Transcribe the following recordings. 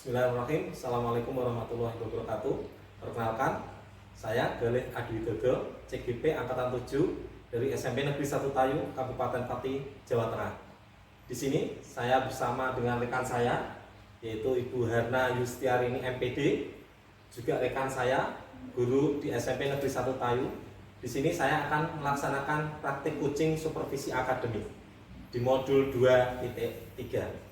Bismillahirrahmanirrahim. Assalamualaikum warahmatullahi wabarakatuh. Perkenalkan, saya Galih Adi Widodo, CGP Angkatan 7 dari SMP Negeri 1 Tayu, Kabupaten Pati, Jawa Tengah. Di sini saya bersama dengan rekan saya, yaitu Ibu Harna Yustiarini MPD, juga rekan saya, guru di SMP Negeri 1 Tayu. Di sini saya akan melaksanakan praktik coaching supervisi akademik di modul 2.3.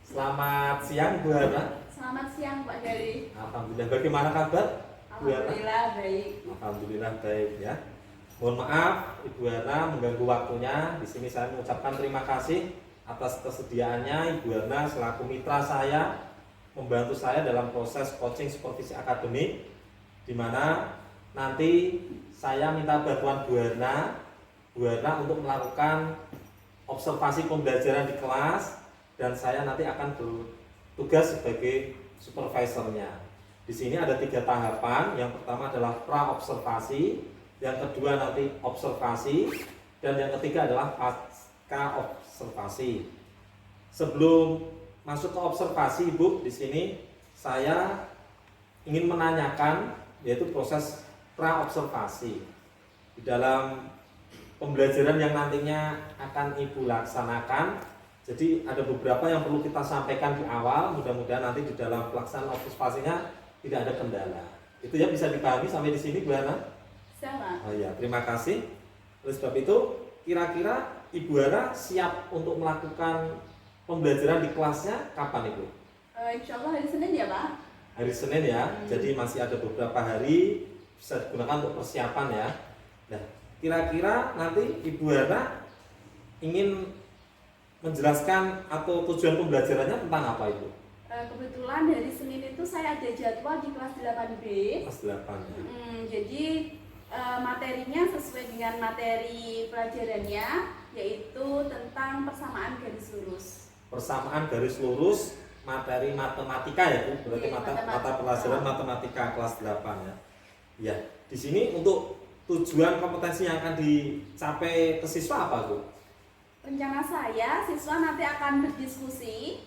Selamat siang Bu Hana. Selamat siang Pak Gari. Alhamdulillah, bagaimana kabar Bu Hana? Alhamdulillah baik. Alhamdulillah baik ya. Mohon maaf Ibu Hana mengganggu waktunya. Di sini saya mengucapkan terima kasih atas kesediaannya Ibu Hana selaku mitra saya membantu saya dalam proses coaching supervisi akademik, di mana nanti saya minta bantuan Bu Hana untuk melakukan observasi pembelajaran di kelas, dan saya nanti akan bertugas sebagai supervisornya. Di sini ada 3 tahapan. Yang pertama adalah pra-observasi, yang kedua nanti observasi, dan yang ketiga adalah pasca observasi. Sebelum masuk ke observasi, Ibu, di sini saya ingin menanyakan yaitu proses pra-observasi. Di dalam pembelajaran yang nantinya akan Ibu laksanakan, jadi ada beberapa yang perlu kita sampaikan di awal, mudah-mudahan nanti di dalam pelaksanaan observasinya tidak ada kendala. Itu ya, bisa dipahami sampai di sini Bu Hana? Sama. Oh iya, terima kasih. Oleh sebab itu, kira-kira Ibu Hana siap untuk melakukan pembelajaran di kelasnya kapan Ibu? Insya Allah hari Senin ya Pak? Hari Senin ya, jadi masih ada beberapa hari bisa digunakan untuk persiapan ya. Nah, kira-kira nanti Ibu Hana ingin menjelaskan atau tujuan pembelajarannya tentang apa Ibu? Kebetulan hari Senin itu saya ada jadwal di kelas 8B. Kelas 8 ya. Jadi materinya sesuai dengan materi pelajarannya, yaitu tentang persamaan garis lurus. Persamaan garis lurus, materi matematika ya Bu, berarti mata pelajaran matematika kelas 8 ya. Ya, di sini untuk tujuan kompetensi yang akan dicapai ke siswa apa Bu? Rencana saya, siswa nanti akan berdiskusi,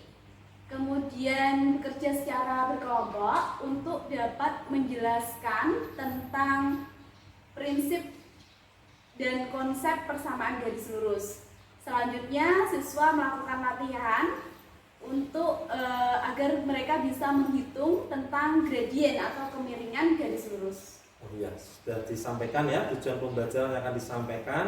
kemudian bekerja secara berkelompok untuk dapat menjelaskan tentang prinsip dan konsep persamaan garis lurus. Selanjutnya, siswa melakukan latihan untuk agar mereka bisa menghitung tentang gradien atau kemiringan garis lurus. Oh iya, sudah disampaikan ya tujuan pembelajaran yang akan disampaikan.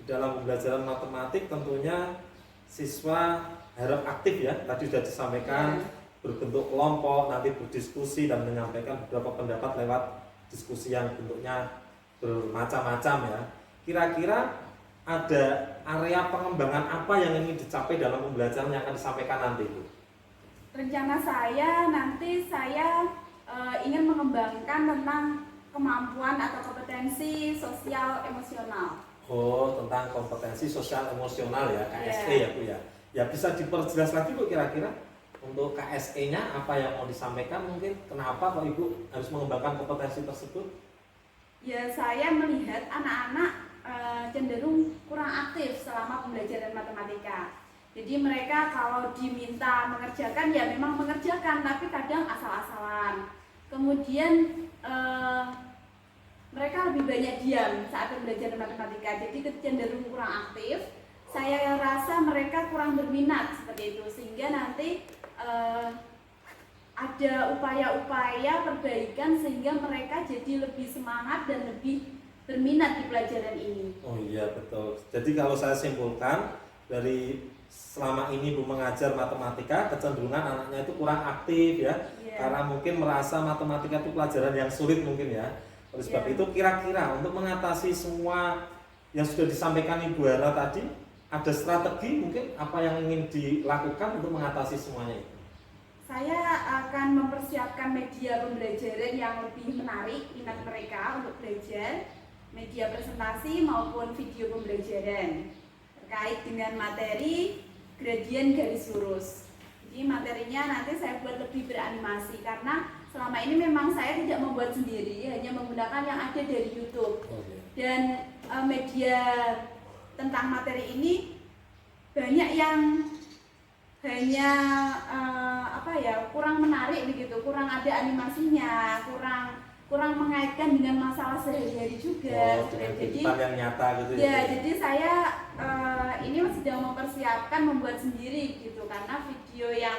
Di dalam pembelajaran matematik tentunya siswa harap aktif ya, tadi sudah disampaikan berbentuk kelompok, nanti berdiskusi dan menyampaikan beberapa pendapat lewat diskusi yang bentuknya bermacam-macam ya. Kira-kira ada area pengembangan apa yang ingin dicapai dalam pembelajaran yang akan disampaikan nanti Bu? Rencana saya nanti saya ingin mengembangkan tentang kemampuan atau kompetensi sosial emosional. Oh, tentang kompetensi sosial emosional ya, KSE ya Bu ya. Ya, bisa diperjelas lagi Bu kira-kira untuk KSE-nya apa yang mau disampaikan, mungkin kenapa kok Ibu harus mengembangkan kompetensi tersebut? Ya, saya melihat anak-anak cenderung kurang aktif selama pembelajaran matematika. Jadi mereka kalau diminta mengerjakan ya memang mengerjakan, tapi kadang asal-asalan. Kemudian mereka lebih banyak diam saat pembelajaran matematika, jadi cenderung kurang aktif. Saya rasa mereka kurang berminat seperti itu, sehingga nanti ada upaya-upaya perbaikan sehingga mereka jadi lebih semangat dan lebih berminat di pelajaran ini. Oh iya betul. Jadi kalau saya simpulkan dari selama ini Bu mengajar matematika, kecenderungan anaknya itu kurang aktif ya, karena mungkin merasa matematika itu pelajaran yang sulit mungkin ya. Oleh sebab itu kira-kira untuk mengatasi semua yang sudah disampaikan Ibu Hana tadi, ada strategi mungkin apa yang ingin dilakukan untuk mengatasi semuanya itu? Saya akan mempersiapkan media pembelajaran yang lebih menarik minat mereka untuk belajar, media presentasi maupun video pembelajaran terkait dengan materi gradien garis lurus. Jadi materinya nanti saya buat lebih beranimasi, karena selama ini memang saya tidak membuat sendiri, hanya menggunakan yang ada dari YouTube. Dan media tentang materi ini banyak yang hanya apa ya, kurang menarik begitu, kurang ada animasinya, kurang mengaitkan dengan masalah sehari-hari juga. Dengan Jadi kehidupan yang nyata gitu ya, jadi saya ini sedang mempersiapkan membuat sendiri gitu, karena video yang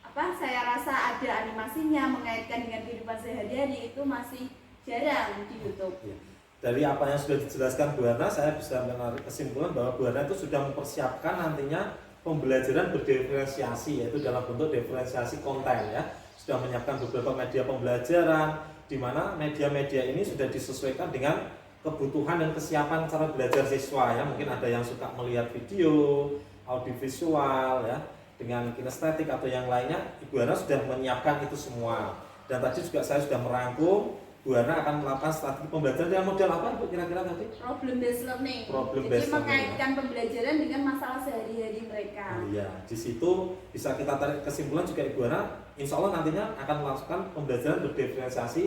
apa saya rasa ada animasinya mengaitkan dengan kehidupan sehari-hari itu masih jarang di YouTube. Ya. Dari apa yang sudah dijelaskan Bu Hana, saya bisa menarik kesimpulan bahwa Bu Hana itu sudah mempersiapkan nantinya pembelajaran berdiferensiasi, yaitu dalam bentuk diferensiasi konten ya. Sudah menyiapkan beberapa media pembelajaran, di mana media-media ini sudah disesuaikan dengan kebutuhan dan kesiapan cara belajar siswa ya. Mungkin ada yang suka melihat video, audiovisual ya, dengan kinestetik atau yang lainnya. Ibu Hana sudah menyiapkan itu semua. Dan tadi juga saya sudah merangkum Bu Hana akan melakukan strategi pembelajaran dengan model apa Bu kira-kira tadi? Problem based learning. Problem Jadi based learning, mengaitkan pembelajaran dengan masalah sehari-hari mereka. Oh iya, di situ bisa kita tarik kesimpulan juga Ibu Hana, insya Allah nantinya akan melakukan pembelajaran berdiferensiasi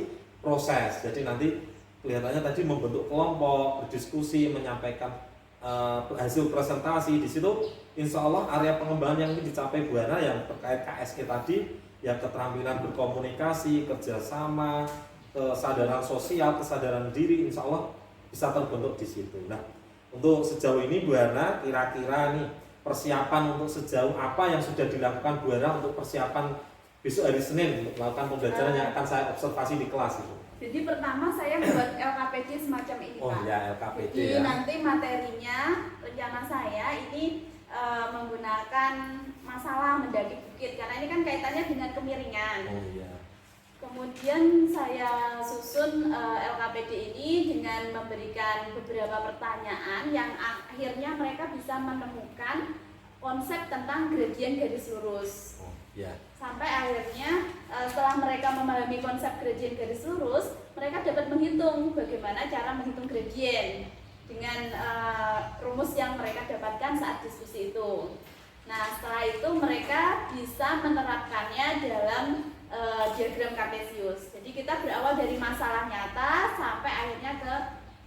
proses. Jadi nanti kelihatannya tadi membentuk kelompok, berdiskusi, menyampaikan hasil presentasi. Di situ insya Allah area pengembangan yang ingin dicapai Bu Hana yang terkait KSG tadi, ya keterampilan berkomunikasi, kerjasama, kesadaran sosial, kesadaran diri, insya Allah bisa terbentuk di situ. Nah, untuk sejauh ini Bu Hana kira-kira nih persiapan untuk sejauh apa yang sudah dilakukan Bu Hana untuk persiapan besok hari Senin untuk melakukan pembelajaran yang akan saya observasi di kelas itu. Jadi pertama saya membuat LKPD semacam ini Oh Pak. ya, LKPD Jadi ya. nanti materinya, rencana saya ini menggunakan masalah mendaki bukit, karena ini kan kaitannya dengan kemiringan. Oh iya. Kemudian saya susun LKPD ini dengan memberikan beberapa pertanyaan yang akhirnya mereka bisa menemukan konsep tentang gradien garis lurus. Oh iya. Sampai akhirnya setelah mereka memahami konsep gradien garis lurus, mereka dapat menghitung bagaimana cara menghitung gradien dengan rumus yang mereka dapatkan saat diskusi itu. Nah, setelah itu mereka bisa menerapkannya dalam diagram kartesius. Jadi kita berawal dari masalah nyata sampai akhirnya ke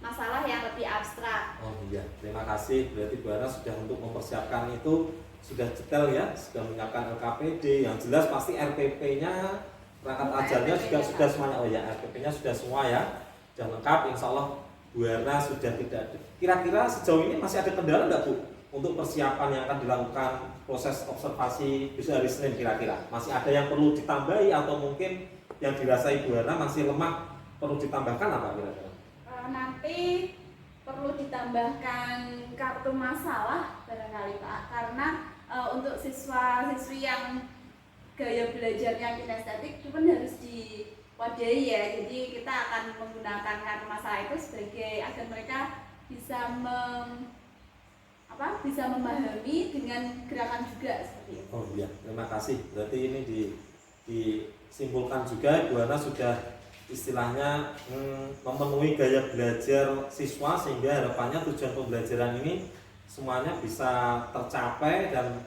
masalah yang lebih abstrak. Oh iya, terima kasih. Berarti Bu Hana sudah untuk mempersiapkan itu sudah detail ya, sudah menyiapkan LKPD. Yang jelas pasti RPP-nya, perangkat ajarnya juga sudah semuanya. Oh ya, RPP-nya sudah semua ya, sudah lengkap. Insya Allah Bu Hana sudah tidak. Kira-kira sejauh ini masih ada kendala nggak Bu untuk persiapan yang akan dilakukan proses observasi besok hari Senin kira-kira? Masih ada yang perlu ditambahi atau mungkin yang dirasa Ibu Hana masih lemah perlu ditambahkan apa kira-kira? Nanti perlu ditambahkan kartu masalah barangkali Pak, karena untuk siswa-siswi yang gaya belajarnya kinestetik itu kan harus diwadahi ya. Jadi kita akan menggunakan kartu masalah itu sebagai agar mereka bisa bisa memahami dengan gerakan juga seperti itu. Oh iya, terima kasih. Berarti ini disimpulkan juga Bu Hana sudah istilahnya memenuhi gaya belajar siswa sehingga harapannya tujuan pembelajaran ini semuanya bisa tercapai dan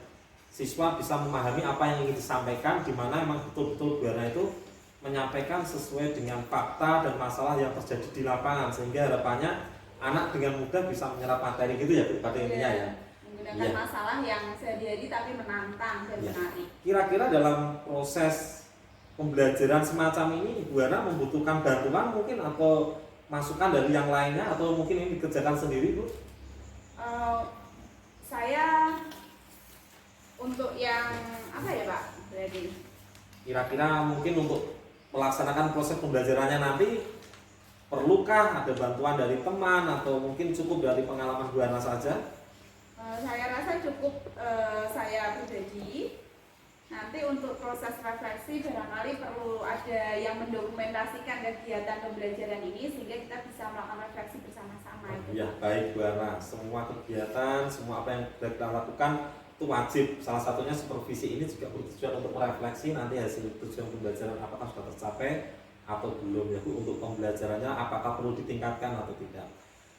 siswa bisa memahami apa yang ingin disampaikan, di mana memang betul-betul Bu Hana itu menyampaikan sesuai dengan fakta dan masalah yang terjadi di lapangan, sehingga harapannya anak dengan mudah bisa menyerap materi gitu ya Bu, pada intinya ya. Menggunakan masalah yang sehari-hari tapi menantang dan menarik. Kira-kira dalam proses pembelajaran semacam ini Bu Hana membutuhkan bantuan mungkin atau masukan dari yang lainnya, atau mungkin ini dikerjakan sendiri Bu? Saya untuk yang apa ya Pak? Berarti Kira-kira mungkin untuk melaksanakan proses pembelajarannya nanti perlukah ada bantuan dari teman atau mungkin cukup dari pengalaman Bu Hana saja? Saya rasa cukup saya pribadi. Nanti untuk proses refleksi barangkali perlu ada yang mendokumentasikan kegiatan pembelajaran ini sehingga kita bisa melakukan refleksi bersama-sama. Ya baik Bu Hana, semua kegiatan, semua apa yang kita lakukan itu wajib. Salah satunya supervisi ini juga bertujuan untuk merefleksi nanti hasil tujuan pembelajaran apakah sudah tercapai atau belum ya Bu, untuk pembelajarannya apakah perlu ditingkatkan atau tidak.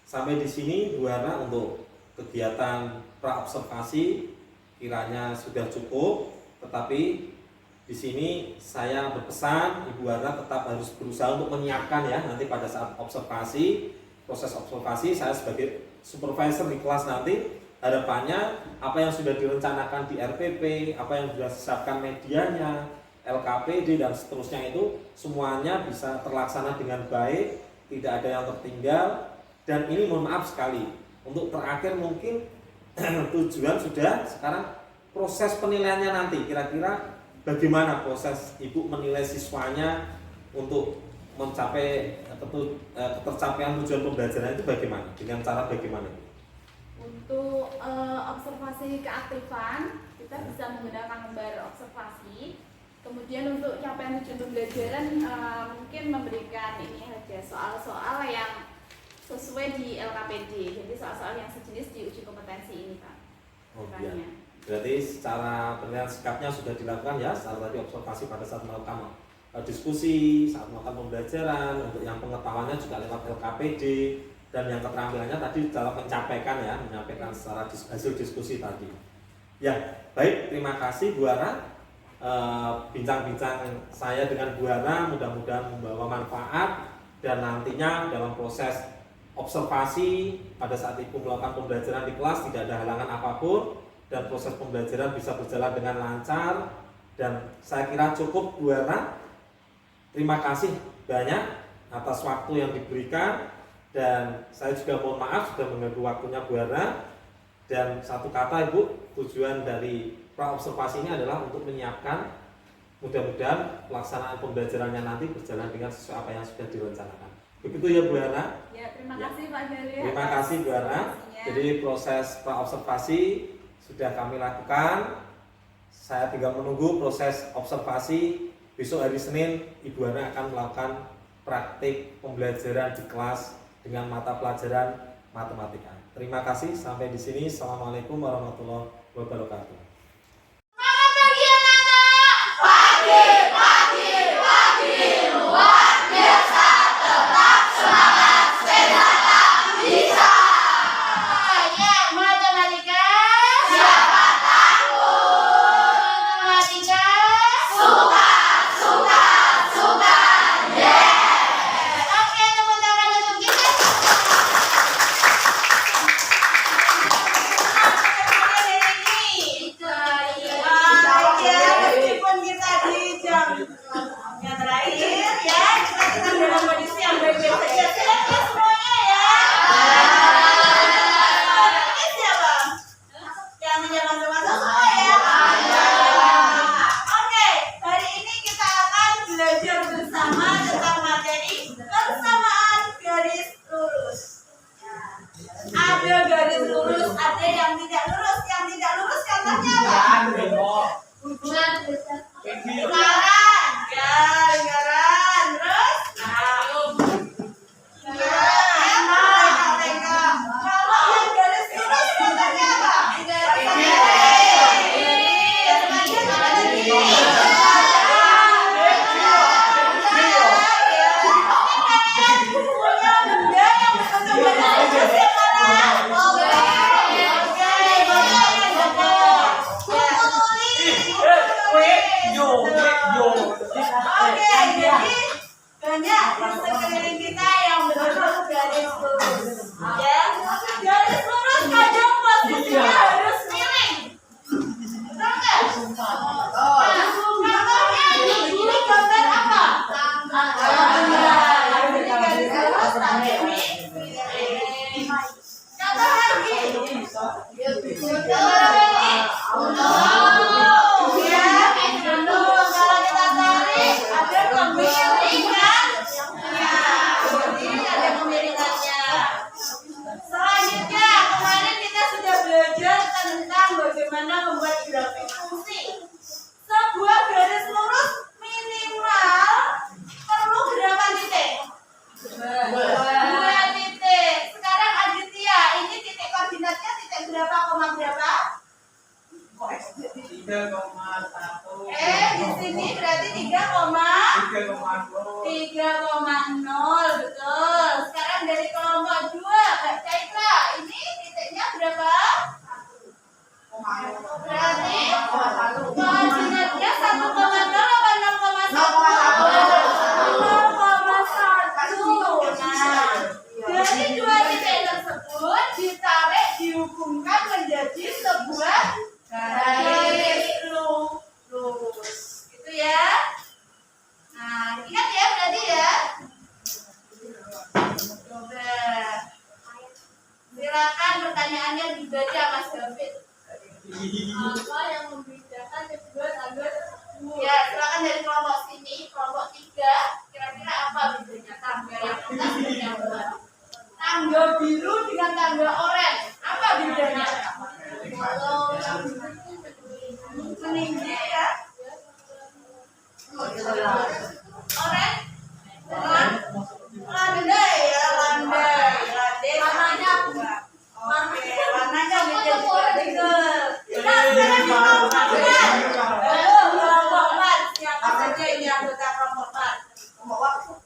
Sampai di sini Bu Hana untuk kegiatan praobservasi kiranya sudah cukup, tetapi di sini saya berpesan Ibu Hana tetap harus berusaha untuk menyiapkan ya, nanti pada saat observasi, proses observasi saya sebagai supervisor di kelas nanti harapannya apa yang sudah direncanakan di RPP, apa yang sudah disiapkan medianya, LKPD dan seterusnya itu semuanya bisa terlaksana dengan baik, tidak ada yang tertinggal. Dan ini mohon maaf sekali, untuk terakhir mungkin tujuan sudah, sekarang proses penilaiannya nanti kira-kira bagaimana proses Ibu menilai siswanya untuk mencapai ketercapaian tujuan pembelajaran itu bagaimana? Dengan cara bagaimana? Untuk observasi keaktifan, kita bisa menggunakan lembar observasi. Kemudian untuk capaian tujuan pembelajaran mungkin memberikan ini aja soal-soal yang sesuai di LKPD. Jadi soal-soal yang sejenis di uji kompetensi ini, Pak. Oh iya. Berarti secara penilaian sikapnya sudah dilakukan ya, saat tadi observasi pada saat melakukan diskusi, saat melakukan pembelajaran, untuk yang pengetahuannya juga lewat LKPD, dan yang keterampilannya tadi dalam menyampaikan secara hasil diskusi tadi. Ya, baik, terima kasih Bu Hana. Bincang-bincang saya dengan Bu Hana mudah-mudahan membawa manfaat, dan nantinya dalam proses observasi pada saat Ibu melakukan pembelajaran di kelas tidak ada halangan apapun, dan proses pembelajaran bisa berjalan dengan lancar. Dan saya kira cukup Bu Hana. Terima kasih banyak atas waktu yang diberikan, dan saya juga mohon maaf sudah mengganggu waktunya Bu Hana. Dan satu kata Ibu, tujuan dari pra-observasi ini adalah untuk menyiapkan, mudah-mudahan pelaksanaan pembelajarannya nanti berjalan dengan sesuai apa yang sudah direncanakan. Begitu ya Bu Hana? Ya, terima kasih Pak Dari. Terima kasih Bu Hana. Jadi proses pra-observasi sudah kami lakukan. Saya tinggal menunggu proses observasi. Besok hari Senin Ibu Hana akan melakukan praktik pembelajaran di kelas dengan mata pelajaran matematika. Terima kasih, sampai di sini. Assalamualaikum warahmatullahi wabarakatuh. Silakan pertanyaannya dibaca Mas David. Apa yang membedakan kedua tangga tersebut? Ya, silakan dari kelompok sini, kelompok 3. Kira-kira apa bedanya tangga yang atas dan yang bawah? Tangga biru dengan tangga oranye, apa bedanya? Kalau yang meninggi ya, oranye, landai ya, landai. Warnanya apa? Oke, warnanya beda juga. Nah, sekarang di kelompok 4. Halo, kelompok 4. Siapa saja ini anggota kelompok 4? Kelompok waktu.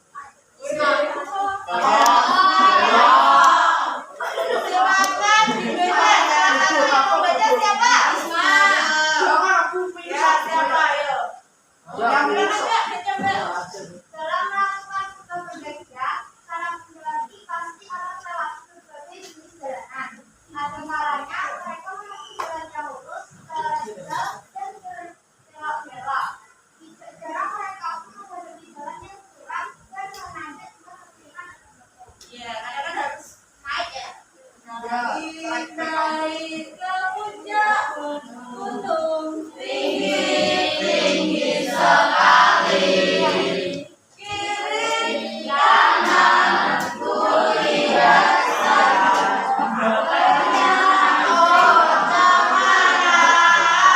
Silakan dibaca. Pembaca siapa? Ya, siapa? Ayo. Yang benar aja, coba. Dalam melakukan tugas bekerja, para laki pasti akan melewati berbagai jenis jalanan. Ada kalanya mereka menempuh jalan yang lurus, jalan jauh, dan belok-belok. Jarang mereka pun menghadapi jalan yang curam dan menanjak kepentingan. Iya, kadang-kadang harus naik ya. Naik ke puncak gunung tinggi sekali. Kiri kanan ku lihat sahabatnya kota marah.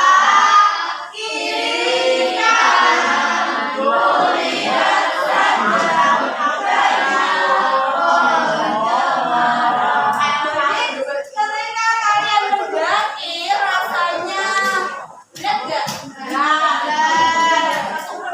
Kiri kanan ku lihat sahabatnya kota marah. Jadi ketika kalian mendaki rasanya berat gak?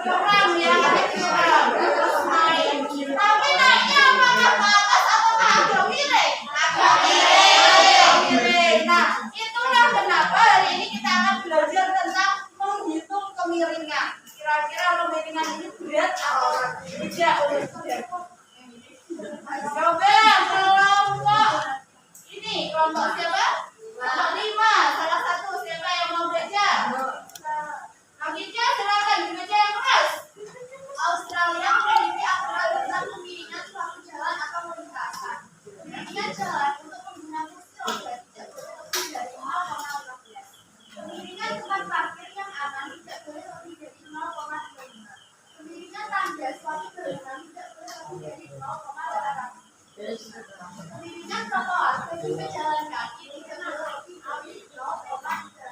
Kurang ya, terus naik. Tapi naiknya apakah ke atas atau agak miring? Agak miring. Nah, itulah kenapa hari ini kita akan belajar tentang menghitung kemiringan. Kira-kira kemiringan ini berat atau tidak untuk kalian? Coba kelompok ini, kelompok siapa? Kelompok 5. Salah satu siapa yang mau baca? Akhirnya silakan dibaca yang keras. Australia memiliki aturan tentang kemiringan suatu jalan atau lintasan. Kemiringan jalan untuk pengguna kursi roda tidak boleh lebih dari 0,15. Kemiringan tempat parkir yang aman tidak boleh lebih dari 0,25. Kemiringan tangga suatu bangunan tidak boleh lebih dari 0,8. Kemiringan trotoar bagi pejalan kaki tidak boleh lebih dari 0,3.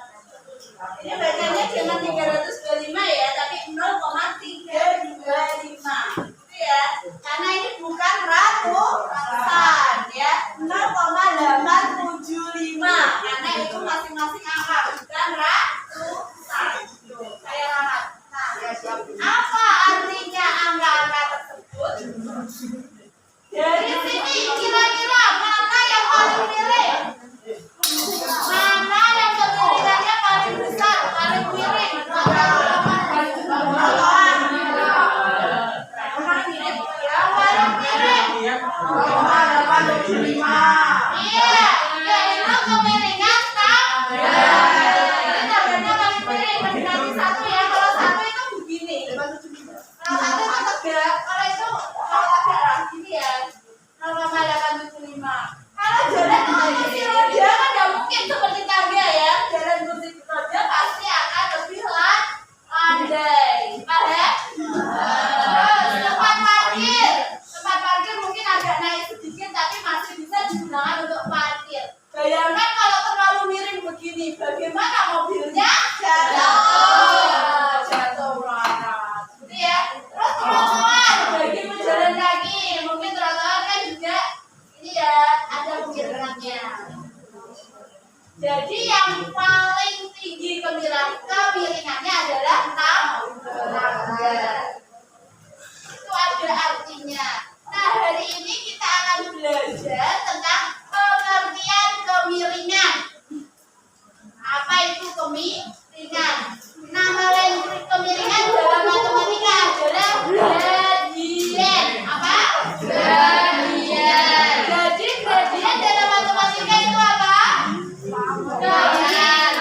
Ini bacanya jangan 325 ya, tapi 0,325. Itu ya. Karena ini bukan ratusan ya. 0,875. Karena itu masing-masing angka, bukan ratusan. Tuh, saya ralat. Nah, apa artinya angka-angka tersebut? Dari sini kira-kira mana yang paling miring? Mana yang kemiringannya paling besar, paling miring? Yang paling miring. Iya, yaitu kemiringan tangga. Ini tangganya paling miring. Nanti satu ya, kalau satu itu begini. Kalau satu itu tegak, kalau itu agak gini ya. 0,875. Kalau jalan dengan kursi roda kan nggak mungkin seperti tangga ya. Jalan kursi roda pasti akan lebih landai. Paham? Terus tempat parkir. Tempat parkir mungkin agak naik sedikit tapi masih bisa digunakan untuk parkir. Bayangkan kalau terlalu miring begini, bagaimana mobilnya? Jatuh marah. Gitu ya. Terus trotoar bagi pejalan kaki, mungkin trotoar kan juga ini ya ada kemiringannya. Jadi yang paling tinggi kemiringannya adalah tangga. Itu ada artinya. Nah, hari ini kita akan belajar tentang pengertian kemiringan. Apa itu kemiringan? Nama lain kemiringan dalam matematika adalah gradien. Apa? Gradien. Jadi gradien dalam matematika itu apa?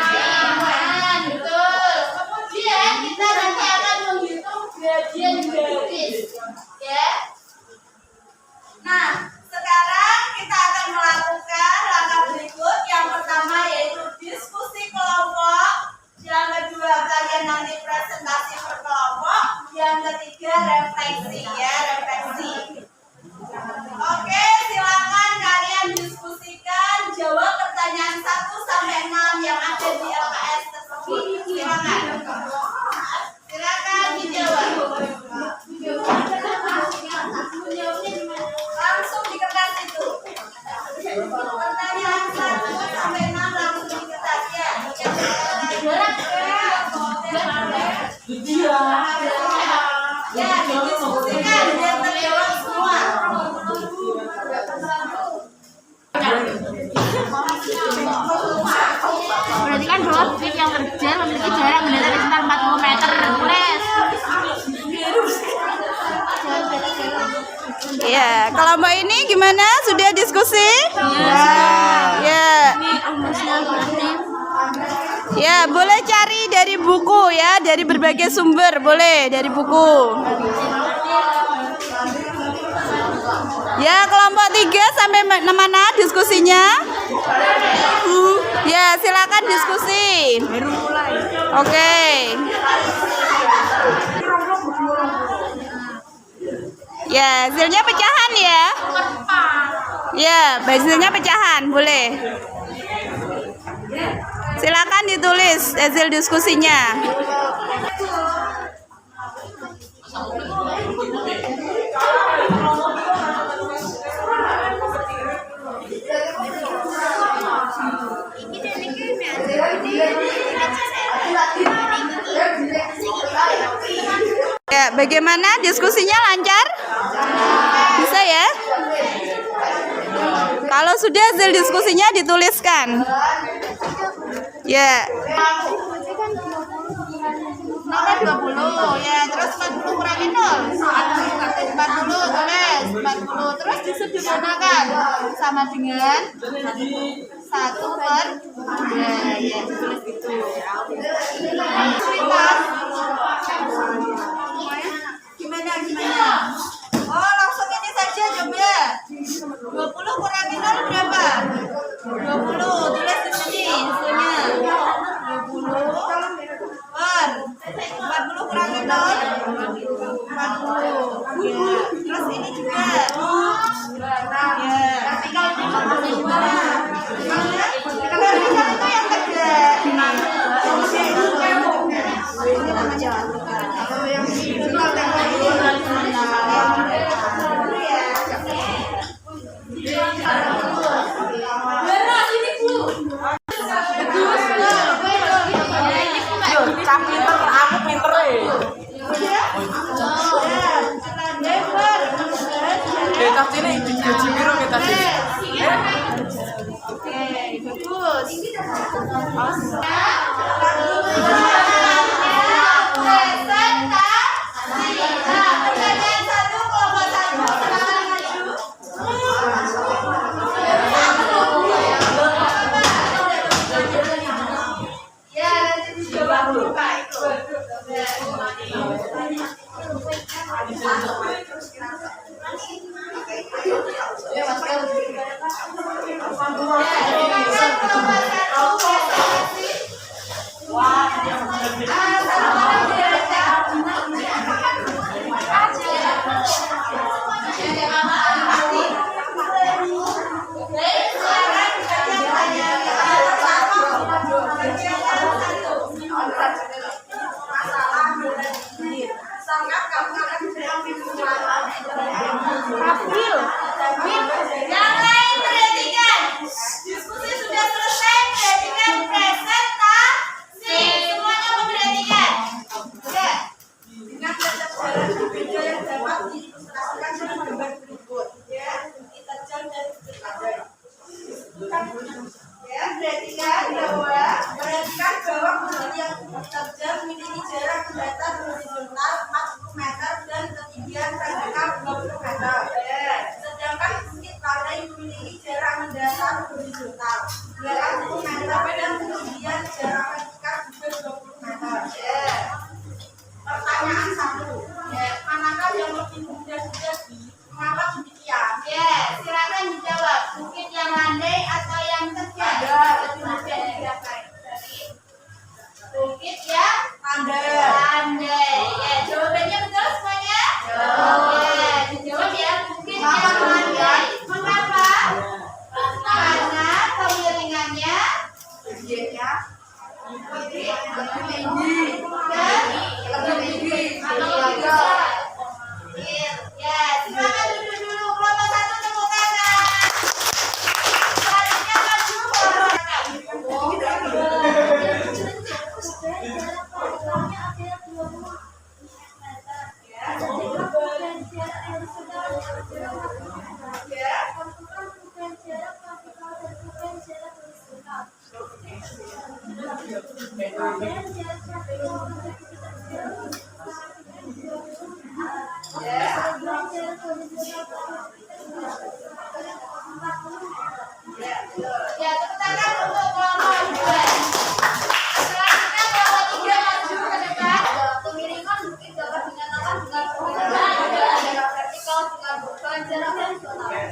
Kebiasaan. Betul. Kemudian kita nanti akan menghitung gradien garis. Ya. Nah, yang terkecil memiliki jarak bendera sekitar 40 meter. Tulis. Ya, kelompok ini gimana? Sudah diskusi? Ya. Ya, boleh cari dari buku ya, dari berbagai sumber, boleh dari buku. Ya, kelompok 3 sampai mana diskusinya? Ya, silakan diskusi. Oke. Ya, hasilnya pecahan ya. Ya, hasilnya pecahan, boleh. Silakan ditulis hasil diskusinya. Ya, bagaimana diskusinya lancar? Bisa ya? Kalau sudah hasil diskusinya dituliskan. Ya. Nomor 20 ya, terus 40 kurangi 0. 40 tulis 40 terus disederhanakan sama dengan 1/2 ya, ditulis gitu. Gimana? Oh, langsung ini saja coba. 20 kurangi 0 berapa? 20, tulis di sini hasilnya. 20 per 40 kurangi 0 40. Ya. Terus ini juga. Ya. Tinggal itu yang kerja. Ini namanya. Kalau yang yang lain perhatikan. Diskusi sudah selesai, perhatikan presentasi. Semuanya memperhatikan. Sudah. Dengan data sejarah berbeda yang dapat diilustrasikan dalam gambar berikut. Ya, kita jam dan ya, perhatikan bahwa posisi yang terjal memiliki jarak mendatar horizontal 40 meter dan ketinggian vertikal 20 meter. Sedangkan bukit Pandai memiliki jarak mendatar horizontal 80 meter dan ketinggian jarak vertikal juga 20 meter. Pertanyaan 1. Manakah yang lebih mudah terjadi? Mengapa demikian? Silakan dijawab. Bukit yang landai atau yang terjal? Bukit yang landai. Ya, jawabannya betul semuanya? Dijawab ya, bukit yang landai. Mengapa? Karena kemiringannya ya, silakan duduk dulu. Kelompok 1 tepuk tangan. Selanjutnya maju.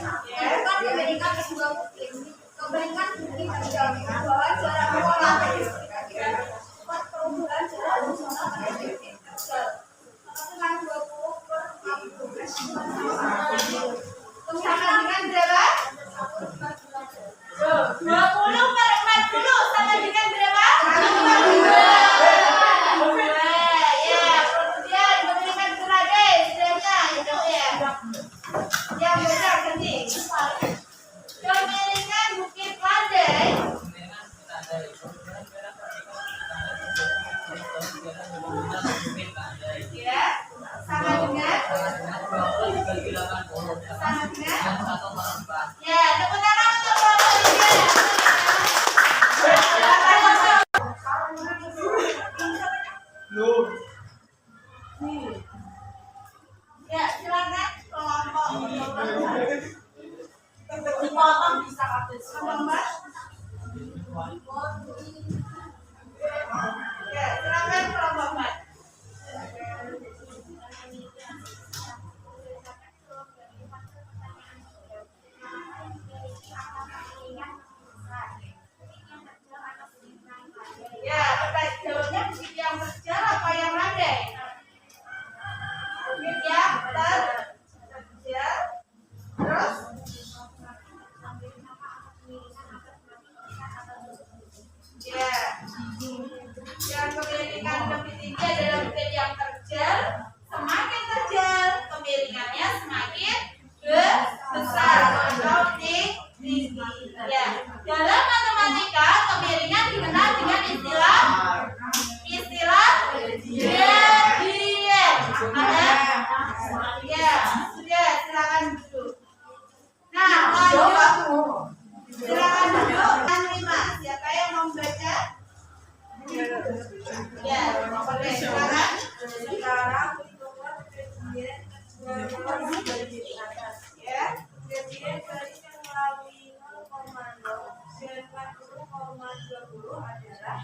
Kan diberikan sebuah bukti. Kebaikan bukti menunjukkan bahwa jarak pola kira-kira perubahan jarak horizontal pada titik terjal. Dengan 20 per 60. Sama dengan berapa? 20 per 40 sama dengan berapa? 2. Ya, kemudian memberikan sebagai istilahnya itu ya. Yang benar nanti. Kemiringan Bukit Landai. Ya, sama dengan. Sama dengan. Ya, tepuk tangan untuk ya, silakan kelompok dipotong bisa habis. Mbak. Ya, silakan kelompok Mbak. Ya, terkait jawabnya bukit yang terjal apa yang landai? Bukit yang terjal. Terus? Ya, yang kemiringan lebih tinggi adalah bukit yang terjal. Semakin terjal, kemiringannya semakin besar atau tinggi. Ya, dalam matematika kemiringan dikenal dengan istilah gradien. Ada? Ya, sudah silakan duduk. Nah, lanjut. Silakan duduk. Yang 5. Siapa yang mau membaca? Ya, oke, silakan. Sekarang ya, gradien berikan melalui 0,0 dan 40,20 adalah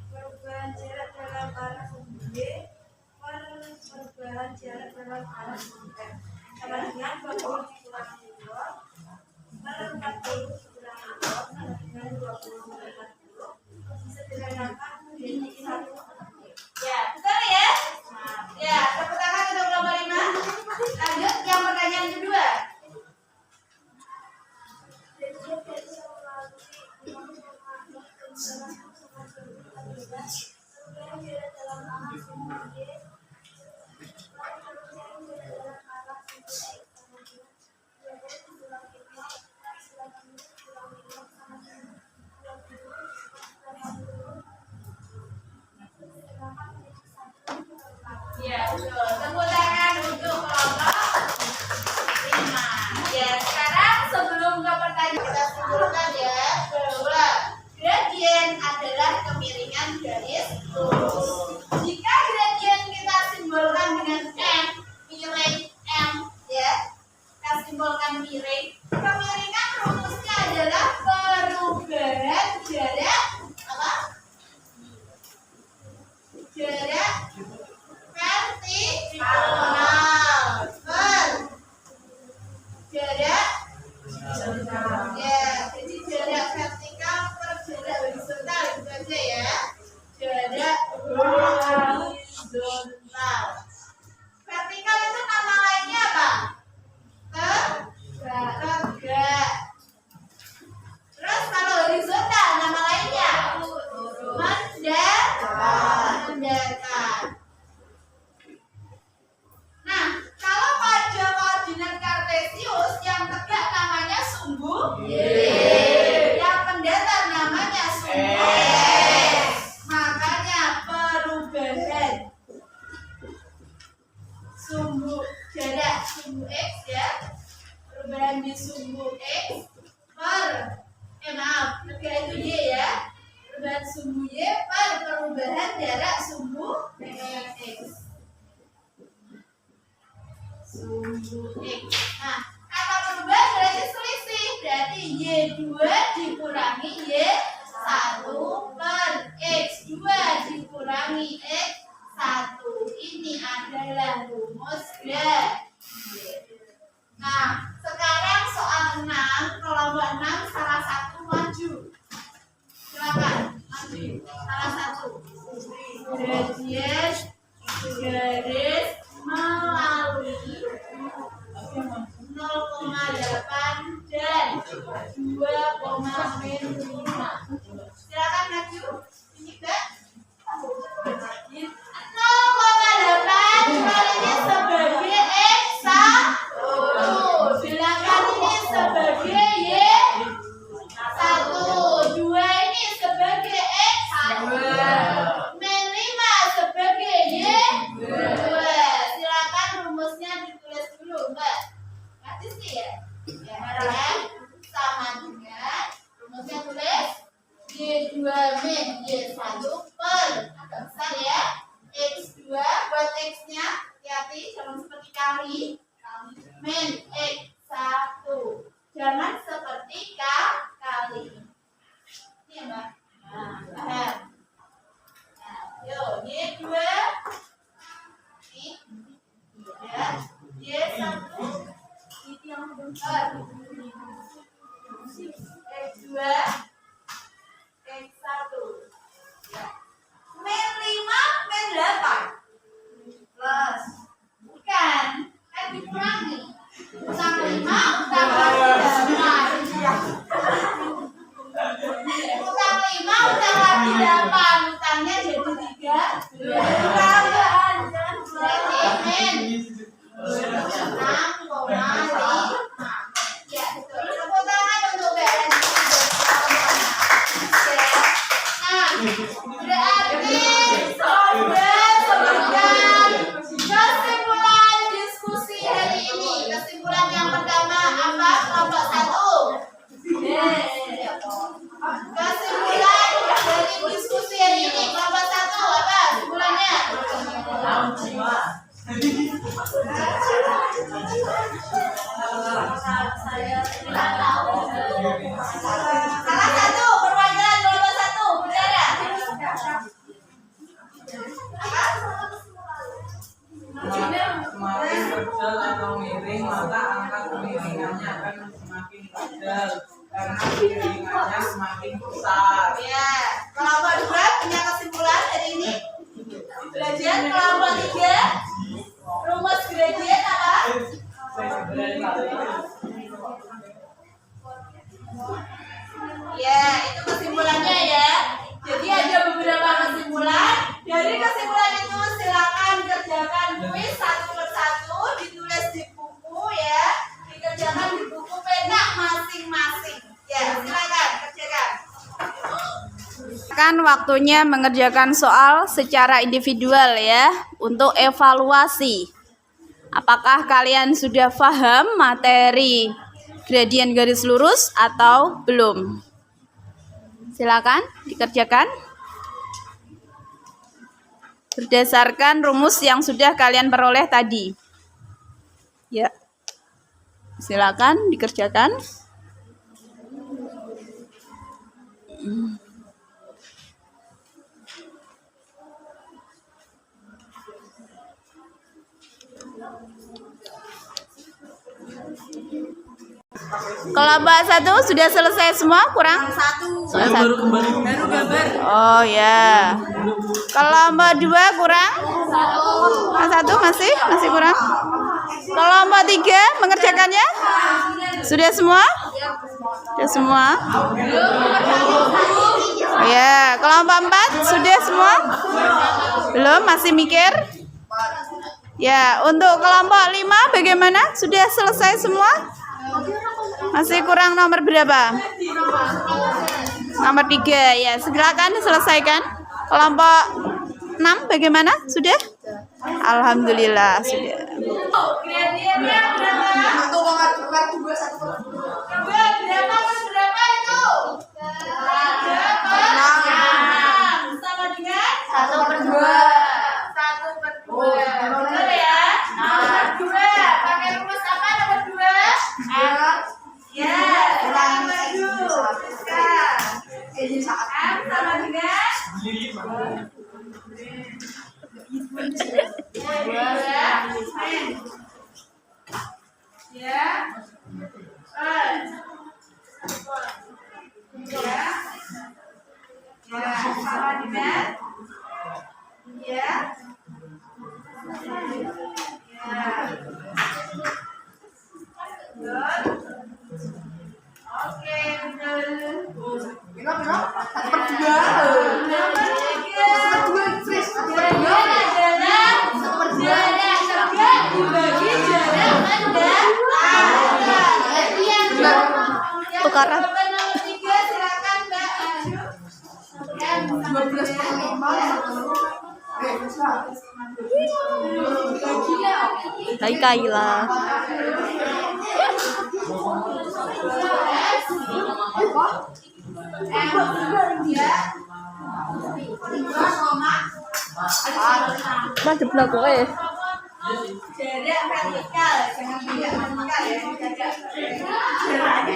perubahan jarak dalam arah sumbu Y per perubahan jarak dalam arah sumbu M sama dengan 20 dikurangi 2 per 40 dikurangi 2 sama dengan 20 per 40 disederhanakan menjadi 1. Ya, betul ya? Ya, tepuk tangan untuk nomor 5. Lanjut yang pertanyaan kedua. Ya, betul. Tepuk tangan untuk kelompok 5. Ya, sekarang sebelum ke pertanyaan kita simpulkan ya bahwa gradien adalah kemiringan garis lurus. Jika gradien kita simbolkan dengan M, miring M ya. Kita simbolkan miring. Kemiringan rumusnya adalah perubahan jarak apa? Jarak vertikal per jarak ya, jadi jarak vertikal per jarak horizontal itu aja ya. Jarak horizontal. Vertikal itu nama lainnya apa? Tegak. Terus kalau horizontal nama lainnya mendatar. Nah, kalau pada koordinat kartesius yang tegak namanya sumbu Y, yang mendatar namanya sumbu X. Makanya perubahan sumbu jarak sumbu X ya, perubahan di sumbu X per tegak itu Y ya, perubahan sumbu Y per perubahan jarak sumbu X. Sumbu X. Nah, kata perubahan berarti selisih. Berarti Y2 dikurangi Y1 per X2 dikurangi X1. Ini adalah rumus gradien. Nah, sekarang kelompok 6 salah satu maju. Silakan maju. Salah satu. Gradient garis melalui 0,8 dan 2,5. Silakan maju. Ini Mbak. 0,8 kalinya sebagai X1. Silakan ini sebagai Y1. 2 ini sebagai X2. Min 5 sebagai Y2. Silakan rumusnya ditulis dulu, Mbak. Nanti sih ya. Ya, sama dengan rumusnya tulis Y2 min Y1 per agak besar ya. X2 buat X-nya hati-hati jangan seperti kali. Min X1. Jangan seperti kali. Ini ya, Mbak. Nah, yuk, Y2 ini ya, Y1 itu yang bentar. X2 X1 ya. Min 5 min 8 plus bukan kan dikurangi utang 5 utang 8 utang 5 utang lagi 8 utangnya jadi 3 berarti min 6,5 ya betul. Tepuk tangan untuk BLN. Nah, berarti sudah sebutkan kesimpulan diskusi hari ini. Kesimpulan yang pertama apa? Kelompok 1. Kesimpulan dari diskusi hari ini kelompok 1 apa? Kesimpulannya? Salah satu perwakilan kelompok 1 berdarah. Semakin kecil atau miring, maka angka kemiringannya akan semakin kecil karena miringannya semakin besar. Ya, kelompok 2 punya kesimpulan hari ini. Belajar kelompok 3 rumus gradient apa? Ya, itu kesimpulannya ya. Jadi ada beberapa kesimpulan. Dari kesimpulan itu silakan kerjakan kuis satu persatu, ditulis di buku ya, dikerjakan di buku pena masing-masing. Ya, silakan kerjakan. Kan waktunya mengerjakan soal secara individual ya, untuk evaluasi. Apakah kalian sudah paham materi gradien garis lurus atau belum? Silakan dikerjakan berdasarkan rumus yang sudah kalian peroleh tadi. Ya. Silakan dikerjakan. Kelompok 1 sudah selesai semua? Kurang? Saya baru kembali. Oh ya. Kelompok 2 kurang? Satu masih kurang? Kelompok 3 mengerjakannya? Sudah semua? Sudah semua? Oh ya. Kelompok 4 sudah semua? Belum? Masih mikir? Ya. Untuk kelompok 5 bagaimana? Sudah selesai semua? Masih kurang nomor berapa? Nomor 3 ya, silakan selesaikan. Kelompok 6 bagaimana? Sudah? Alhamdulillah sudah. Gradiennya berapa? 1,2 berapa itu? 3/6 sama dengan 1/2. 1/2. Betul ya? Nomor 2 pakai rumus apa nomor 2? Ya, silakan maju. M sama dengan 2. Oke, betul. Kira-kira 1/2. Tukaran. Silakan Mbak Aju. Hai Kaila. Macam belakang Jarak vertikal, jangan tidak vertikal ya. Jarak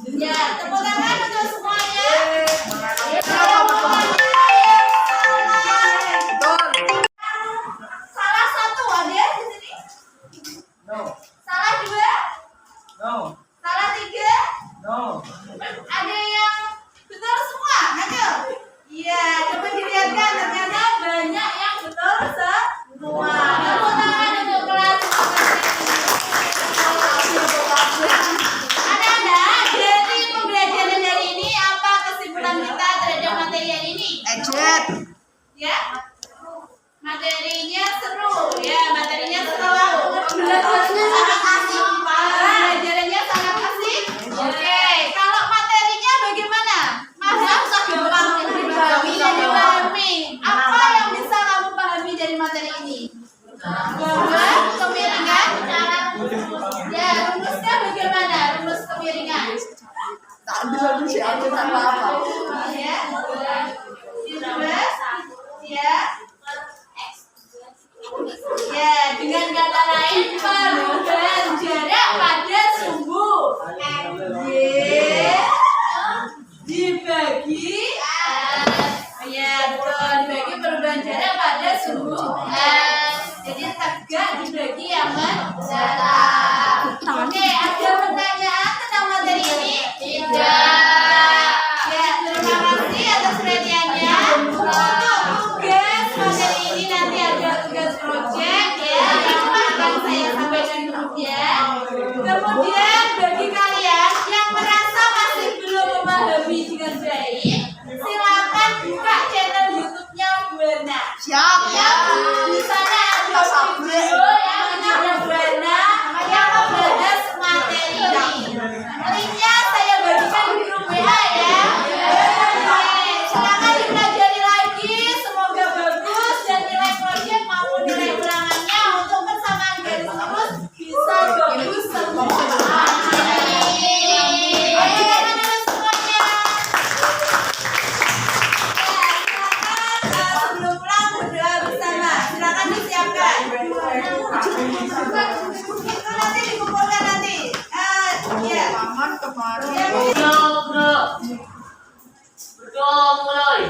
Ya, tepuk tangan untuk semuanya. Salah satu ada di sini? No. Salah dua? No. Salah tiga? No. Ada yang betul semua? Ayo. Iya, coba dilihatkan ternyata banyak yang betul semua. Tepuk tangan untuk kelas. Anak-anak, dari pembelajaran dari ini apa kesimpulan kita terhadap materi hari ini? Ya, materinya seru, ya materinya seru. Belajarnya sangat asik, pelajarannya sangat asik. Oke, kalau materinya bagaimana? Masuk gampang dipahami. Apa yang bisa kamu pahami dari materi ini? Bahwa kemiringan, ya rumusnya bagaimana? Rumus kemiringan. Tak ambil lagi sih aja tak apa-apa. Ya, ya. Ya, dengan kata lain perubahan jarak pada sumbu Y dibagi ya betul, dibagi perubahan jarak pada sumbu S. Jadi tegak dibagi yang mendatar. Oke, ada pertanyaan tentang materi ini? Tidak. Ya, terima kasih atas perhatiannya. Untuk tugas materi ini nanti ada tugas project ya yang akan saya sampaikan kemudian. Kemudian bagi kalian yang merasa masih belum memahami dengan baik, silakan buka channel YouTube-nya Buana. Siap. Ya, di sana ada video yang ada Buana yang membahas materi ini. Linknya saya bagikan di grup WA ya. Silakan dipelajari lagi, semoga bagus dan nilai proyek maupun nilai ulangannya untuk persamaan garis lurus bisa bagus semua. Ayo kanan dulu semuanya. Ya, silakan sebelum pulang berdoa bersama. Silakan disiapkan. Itu nanti dikumpulkan nanti. Ya. Aman kemarin. Ya, mungkin Berdoa mulai.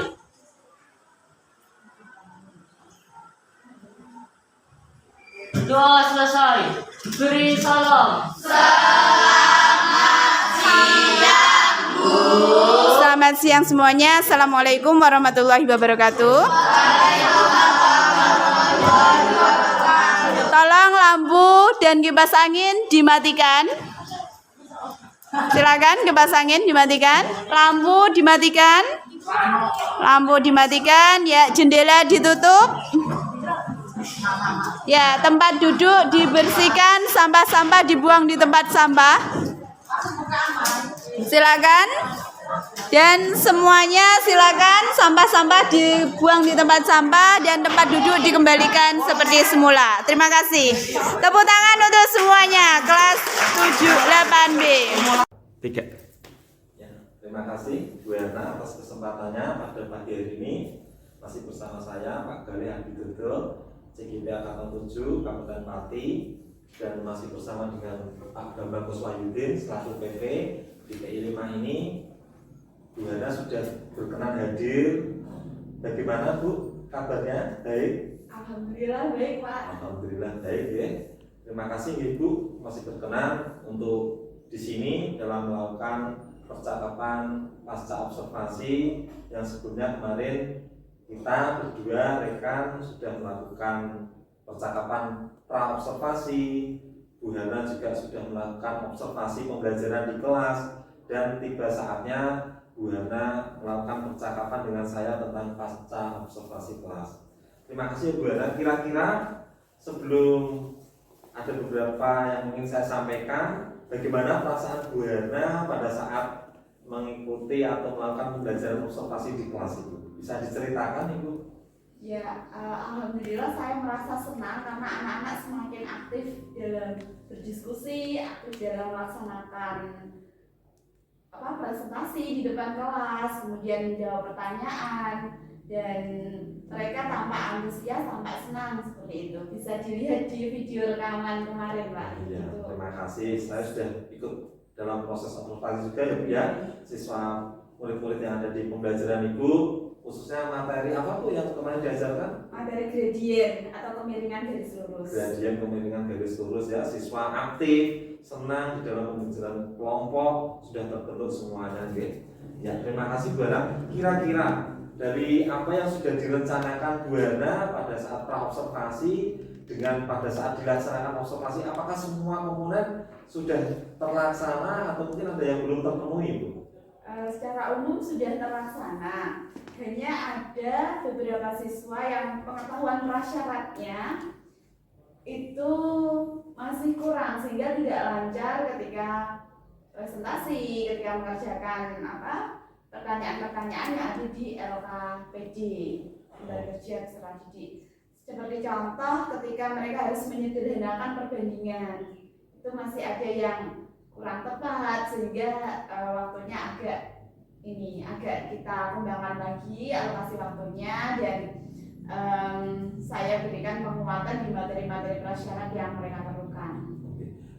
Doa selesai. Beri salam. Selamat siang semuanya. Assalamualaikum warahmatullahi wabarakatuh. Tolong lampu dan kipas angin dimatikan. Silakan kipas angin dimatikan. Lampu dimatikan. Lampu dimatikan. Ya, jendela ditutup. Ya, tempat duduk dibersihkan, sampah-sampah dibuang di tempat sampah. Silakan. Dan semuanya silakan sampah-sampah dibuang di tempat sampah dan tempat duduk dikembalikan seperti semula. Terima kasih. Tepuk tangan untuk semuanya. Kelas 7-8B. 3. Ya, terima kasih Bu Erna atas kesempatannya pada pagi hari ini. Masih bersama saya Pak Galih Adi Dodo, CGP Angkatan 7 Kabupaten Pati, dan masih bersama dengan Pak Bambang Kuswayudin selaku PP di PI 5 ini. Bu Erna sudah berkenan hadir Bagaimana Bu kabarnya? Baik? Alhamdulillah baik Pak. Alhamdulillah baik ya. Terima kasih Ibu masih berkenan untuk di sini dalam melakukan percakapan pasca observasi yang sebelumnya kemarin kita berdua rekan sudah melakukan percakapan pra observasi. Bu Hana juga sudah melakukan observasi pembelajaran di kelas dan tiba saatnya Bu Hana melakukan percakapan dengan saya tentang pasca observasi kelas. Terima kasih Bu Hana. Kira-kira sebelum ada beberapa yang ingin saya sampaikan, bagaimana perasaan Bu Hana pada saat mengikuti atau melakukan pembelajaran observasi di kelas itu? Bisa diceritakan Ibu? Ya, alhamdulillah saya merasa senang karena anak-anak semakin aktif dalam berdiskusi, aktif dalam melaksanakan presentasi di depan kelas, kemudian menjawab pertanyaan, dan mereka tampak antusias, tampak senang seperti itu. Bisa dilihat di video rekaman kemarin, Pak. Iya, Gitu. terima kasih. Saya sudah ikut dalam proses observasi juga ya Bu ya. Siswa murid-murid yang ada di pembelajaran Ibu, khususnya materi apa Bu yang kemarin diajarkan? Materi gradien atau kemiringan garis lurus. Gradien kemiringan garis lurus ya. Siswa aktif, senang di dalam pembelajaran kelompok, sudah terbentuk semuanya gitu. Ya, terima kasih Bu Hana. Kira-kira dari apa yang sudah direncanakan Bu Hana pada saat pra-observasi dengan pada saat dilaksanakan observasi, apakah semua komponen sudah terlaksana atau mungkin ada yang belum terpenuhi Bu? Secara umum sudah terlaksana. Hanya ada beberapa siswa yang pengetahuan prasyaratnya itu masih kurang sehingga tidak lancar ketika presentasi, ketika mengerjakan pertanyaan-pertanyaan yang ada di LKPD, lembaga kerja peserta didik. Seperti contoh ketika mereka harus menyederhanakan perbandingan, itu masih ada yang kurang tepat sehingga waktunya agak kita kembangkan lagi alokasi waktunya, dan saya berikan penguatan di materi-materi prasyarat yang mereka perlukan.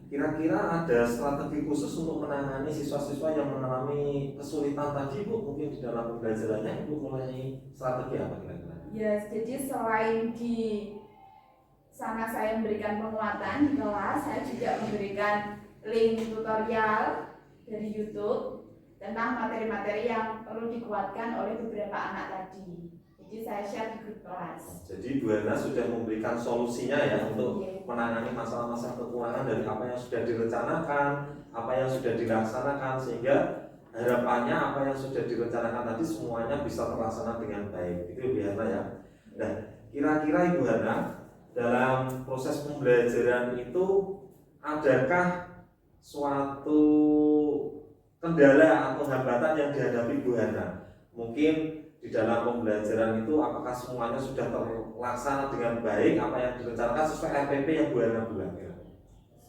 Kira-kira ada strategi khusus untuk menangani siswa-siswa yang mengalami kesulitan tadi Bu? Mungkin di dalam pembelajarannya Ibu mulai strategi apa kira-kira? Ya, jadi selain di sana saya memberikan penguatan di kelas, saya juga memberikan link tutorial dari YouTube tentang materi-materi yang perlu dikuatkan oleh beberapa anak tadi. Jadi saya share di grup kelas. Jadi Bu Hana sudah memberikan solusinya ya untuk menangani masalah-masalah kekurangan dari apa yang sudah direncanakan, apa yang sudah dilaksanakan, sehingga harapannya apa yang sudah direncanakan tadi semuanya bisa terlaksana dengan baik. Itu Bu Hana ya. Nah, kira-kira Ibu Hana dalam proses pembelajaran itu adakah suatu kendala atau hambatan yang dihadapi Bu Hana? Mungkin di dalam pembelajaran itu apakah semuanya sudah terlaksana dengan baik apa yang direncanakan sesuai RPP yang Bu Hana buat?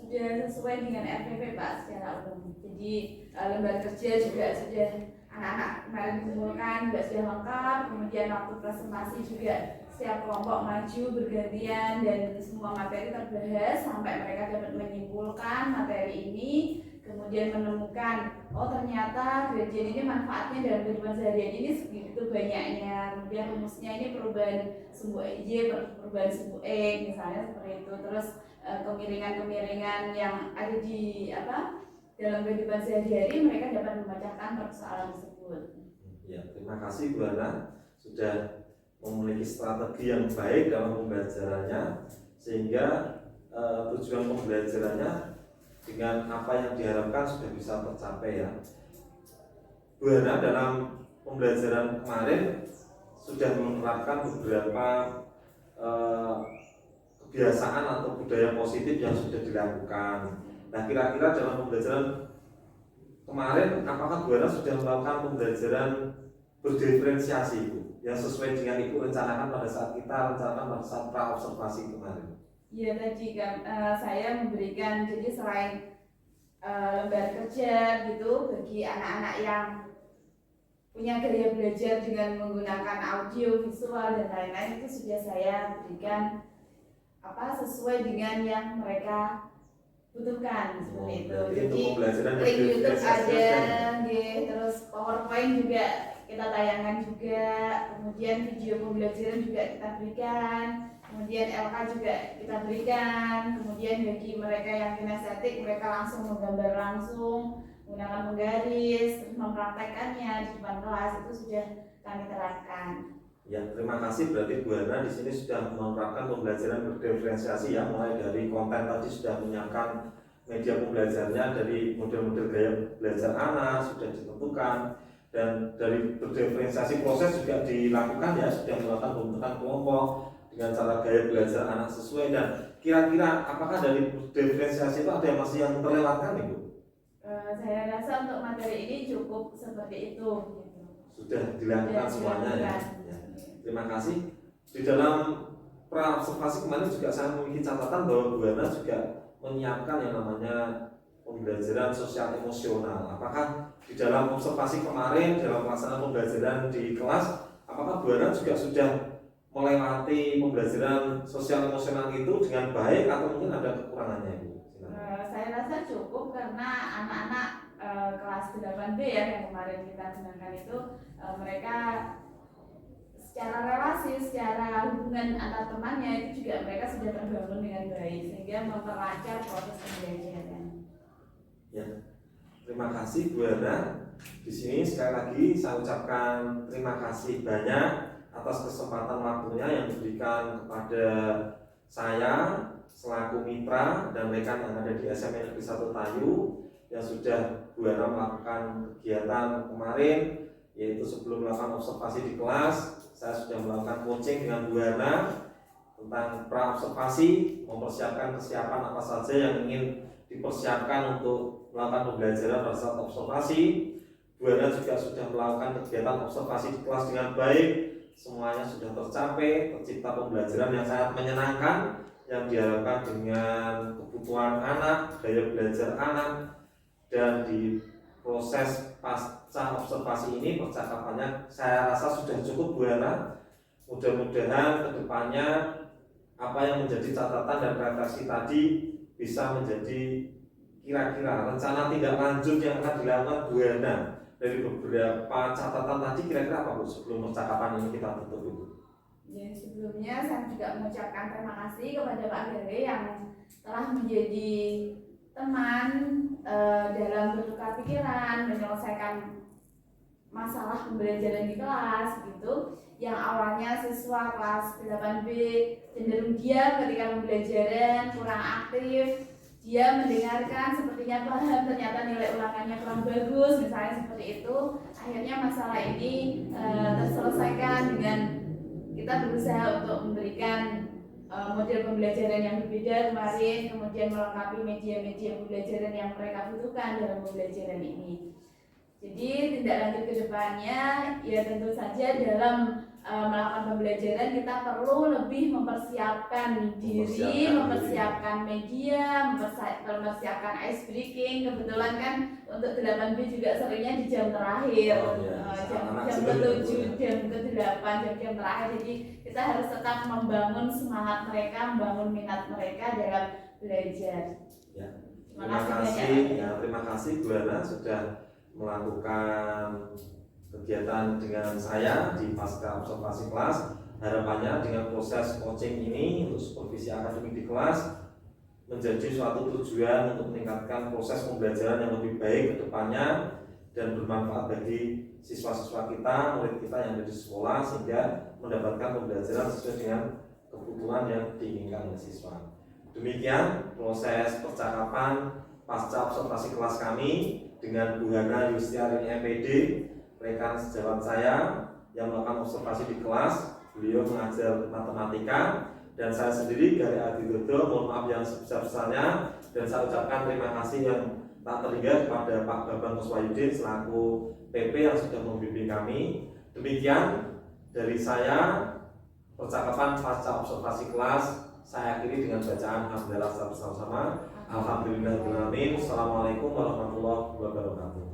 Sudah sesuai dengan RPP Pak secara umum. Jadi lembaga kerja juga sudah anak-anak kemarin dikumpulkan juga sudah lengkap. Kemudian waktu presentasi juga setiap kelompok maju bergantian dan semua materi terbahas sampai mereka dapat menyimpulkan materi ini. Kemudian menemukan, oh ternyata gradien ini manfaatnya dalam kehidupan sehari-hari ini segitu banyaknya. Kemudian rumusnya ini perubahan sumbu Y, perubahan sumbu E, misalnya seperti itu. Terus kemiringan-kemiringan yang ada di dalam kehidupan sehari-hari mereka dapat memecahkan persoalan tersebut. Ya, terima kasih Bu Hana sudah memiliki strategi yang baik dalam pembelajarannya sehingga tujuan pembelajarannya dengan apa yang diharapkan sudah bisa tercapai ya. Bu Hana dalam pembelajaran kemarin sudah menerapkan beberapa kebiasaan atau budaya positif yang sudah dilakukan. Nah, kira-kira dalam pembelajaran kemarin apakah Bu Hana sudah melakukan pembelajaran berdiferensiasi Bu yang sesuai dengan Ibu rencanakan pada saat kita rencanakan pada saat pra-observasi kemarin? Iya, tadi kan saya memberikan, jadi selain lembar kerja gitu bagi anak-anak yang punya gaya belajar dengan menggunakan audio, visual dan lain-lain, itu sudah saya berikan sesuai dengan yang mereka butuhkan seperti itu. Jadi link YouTube ada, terus PowerPoint juga kita tayangkan juga, kemudian video pembelajaran juga kita berikan, kemudian LK juga kita berikan, kemudian bagi mereka yang kinestetik mereka langsung menggambar langsung menggunakan penggaris, terus mempraktekkannya di depan kelas itu sudah kami terapkan. Ya, terima kasih. Berarti Bu Hana di sini sudah menerapkan pembelajaran berdiferensiasi ya, mulai dari konten tadi sudah menyiapkan media pembelajarannya dari model-model gaya belajar anak sudah ditentukan, dan dari berdiferensiasi proses juga dilakukan ya, sudah melakukan pembentukan kelompok dengan cara gaya belajar anak sesuai. Dan kira-kira apakah dari diferensiasi itu ada yang masih yang terlewatkan Ibu? Saya rasa untuk materi ini cukup seperti itu. Gitu. Sudah dilakukan Sudah semuanya ya. dilakukan. Ya. Terima kasih. Di dalam pra-observasi kemarin juga saya memiliki catatan bahwa Bu Hana juga menyiapkan yang namanya pembelajaran sosial emosional. Apakah di dalam observasi kemarin dalam pelaksanaan pembelajaran di kelas, apakah Bu Hana juga sudah melewati pembelajaran sosial emosional itu dengan baik atau mungkin ada kekurangannya Ibu? Saya rasa cukup karena anak-anak kelas 8B ya yang kemarin kita gunakan itu mereka secara relasi, secara hubungan antar temannya itu juga mereka sudah terbangun dengan baik sehingga memperlancar proses pembelajaran. Ya, terima kasih Bu Hana. Di sini sekali lagi saya ucapkan terima kasih banyak atas kesempatan waktunya yang diberikan kepada saya selaku mitra dan rekan yang ada di SMA Negeri 1 Tayu yang sudah Bu Hana melakukan kegiatan kemarin, yaitu sebelum melakukan observasi di kelas saya sudah melakukan coaching dengan Bu Hana tentang pra-observasi, mempersiapkan kesiapan apa saja yang ingin dipersiapkan untuk melakukan pembelajaran pada saat observasi. Bu Hana juga sudah melakukan kegiatan observasi di kelas dengan baik, semuanya sudah tercapai, tercipta pembelajaran yang sangat menyenangkan yang diharapkan dengan kebutuhan anak, gaya belajar anak. Dan di proses pasca observasi ini percakapannya saya rasa sudah cukup Bu Hana. Mudah-mudahan kedepannya apa yang menjadi catatan dan refleksi tadi bisa menjadi kira-kira rencana tindak lanjut yang akan dilakukan Bu Hana. Dari beberapa catatan tadi kira-kira apa Bu sebelum percakapan ini kita tutup itu? Jadi sebelumnya saya juga mengucapkan terima kasih kepada Pak Gere yang telah menjadi teman dalam bertukar pikiran, menyelesaikan masalah pembelajaran di kelas gitu. Yang awalnya siswa kelas 8B cenderung diam ketika pembelajaran, kurang aktif, dia mendengarkan sepertinya paham, ternyata nilai ulangannya kurang bagus, misalnya seperti itu. Akhirnya masalah ini terselesaikan dengan kita berusaha untuk memberikan model pembelajaran yang berbeda kemarin, kemudian melengkapi media-media pembelajaran yang mereka butuhkan dalam pembelajaran ini. Jadi tindak lanjut ke depannya ya tentu saja dalam melakukan pembelajaran kita perlu lebih mempersiapkan diri, mempersiapkan media, mempersiapkan ice breaking. Kebetulan kan untuk 8B juga seringnya di jam terakhir, jam ke-7, jam ke-8, jam terakhir. Jadi kita harus tetap membangun semangat mereka, membangun minat mereka dalam belajar. Ya. Terima kasih Bu Hana sudah melakukan kegiatan dengan saya di pasca observasi kelas. Harapannya dengan proses coaching ini untuk supervisi akademik di kelas menjadi suatu tujuan untuk meningkatkan proses pembelajaran yang lebih baik ke depannya dan bermanfaat bagi siswa-siswa kita, murid kita yang ada di sekolah sehingga mendapatkan pembelajaran sesuai dengan kebutuhan yang diinginkan oleh siswa. Demikian proses percakapan pasca observasi kelas kami dengan Bu Hana Yustiarini MPD, rekan sejawat saya yang melakukan observasi di kelas. Beliau mengajar matematika dan saya sendiri Gary Adidodo, mohon maaf yang sebesar-besarnya, dan saya ucapkan terima kasih yang tak terhingga kepada Pak Bambang Kuswayudin selaku PP yang sudah membimbing kami. Demikian dari saya percakapan pasca observasi kelas. Saya akhiri dengan bacaan hamdalah bersama-sama. Alhamdulillahirabbil alamin. Assalamualaikum warahmatullahi wabarakatuh.